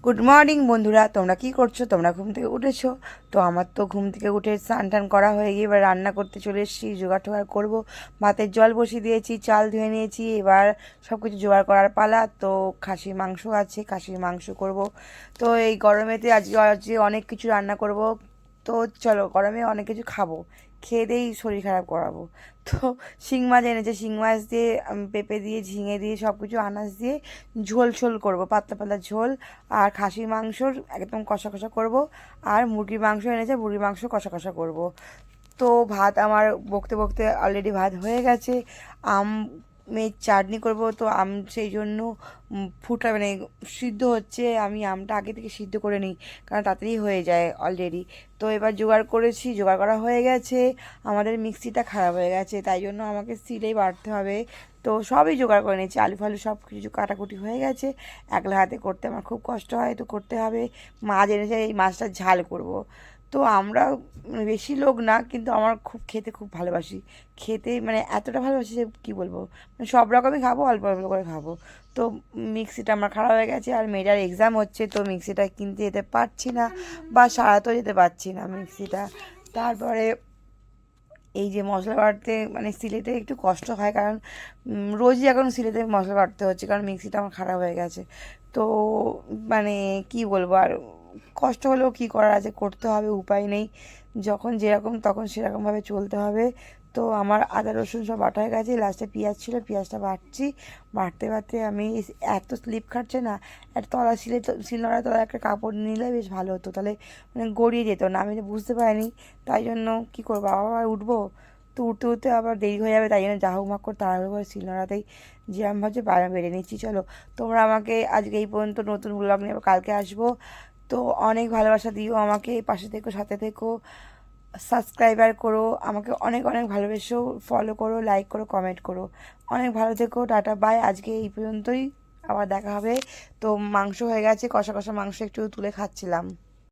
Good morning বন্ধুরা, তোমরা কি করছো? তোমরা ঘুম থেকে উঠেছো? তো আমার তো ঘুম থেকে উঠে স্নান টান করা হয়ে গিয়ে এবার রান্না করতে চলে এসেছি, জোগাড় টোগাড় করবো। ভাতের জল বসিয়ে দিয়েছি, চাল ধুয়ে নিয়েছি, এবার সব কিছু জোগাড় করার পালা। তো খাসির মাংস আছে, খাসির মাংস করব। তো এই গরমেতে আজকে আজকে অনেক কিছু রান্না করব। তো চলো, গরমে অনেক কিছু খাবো, খেয়ে দিয়েই শরীর খারাপ করাবো। তো শিং মাছ এনেছে, শিং মাছ দিয়ে পেঁপে দিয়ে ঝিঙে দিয়ে সব কিছু আনাজ দিয়ে ঝোল ঝোল করবো, পাতলা পাতলা ঝোল। আর খাসির মাংসর একদম কষা কষা করব। আর মুরগির মাংস এনেছে, মুরগির মাংস কষা কষা করব। তো ভাত আমার বকতে বকতে অলরেডি ভাত হয়ে গেছে। আমের চাটনি করব, তো আম সেই জন্য ফুটা মানে সিদ্ধ হচ্ছে। আমি আমটা আগে থেকে সিদ্ধ করে নিই, কারণ তাড়াতাড়ি হয়ে যায় অলরেডি। তো এবার জোগাড় করেছি, জোগাড় করা হয়ে গেছে। আমাদের মিক্সিটা খারাপ হয়ে গেছে, তাই জন্য আমাকে সিলেই বাটতে হবে। তো সবই জোগাড় করে নিয়েছি, আলু ফালু সব কিছু কাটাকুটি হয়ে গেছে। একলা হাতে করতে আমার খুব কষ্ট হয়, তো করতে হবে। মাছ এনেছে, এই মাছটা ঝাল করব। তো আমরা বেশি লোক না, কিন্তু আমার খুব খেতে খুব ভালোবাসি। খেতে মানে এতটা ভালোবাসি যে কী বলবো, মানে সব রকমই খাবো, অল্প অল্প করে খাবো। তো মিক্সিটা আমার খারাপ হয়ে গেছে, আর মেয়েটার এক্সাম হচ্ছে, তো মিক্সিটা কিনতে যেতে পারছি না, বা সারাতেও যেতে পারছি না মিক্সিটা। তারপরে এই যে মশলা বাটতে মানে সিলেতে একটু কষ্ট হয়, কারণ রোজই এখন সিলেতে মশলা বাটতে হচ্ছে, কারণ মিক্সিটা আমার খারাপ হয়ে গেছে। তো মানে কি বলবো আর, কষ্ট হলেও কী করার আছে, করতে হবে, উপায় নেই। যখন যেরকম তখন সেরকমভাবে চলতে হবে। তো আমার আদা রসুন সব বাটা হয়ে গেছে, লাস্টে পেঁয়াজ ছিল, পেঁয়াজটা বাটছি। বাটতে বাটতে আমি এত স্লিপ খাটছে না, একটা তলা শিলনোড়ার তলা একটা কাপড় নিলে বেশ ভালো হতো, তাহলে মানে গড়িয়ে যেত না। আমি তো বুঝতে পারিনি, তাই জন্য কী করবো, আবার উঠবো। তো উঠতে উঠতে আবার দেরি হয়ে যাবে, তাই জন্য যা হোক মাক করে তাড়াহুড়ো করে শিলনোড়াতেই যেরকম ভাবছে বেড়ে নিচ্ছি। চলো, তোমরা আমাকে আজকে এই পর্যন্ত, নতুন ব্লগ নিয়ে আবার কালকে আসবো। তো অনেক ভালোবাসা দিও আমাকে, পাশে থেকো, সাথে থেকো, সাবস্ক্রাইবার করো আমাকে, অনেক অনেক ভালোবেসো, ফলো করো, লাইক করো, কমেন্ট করো। অনেক ভালো থেকো, টাটা বাই, আজকে এই পর্যন্তই, আবার দেখা হবে। তো মাংস হয়ে গেছে, কষা কষা মাংস একটু তুলে খাচ্ছিলাম।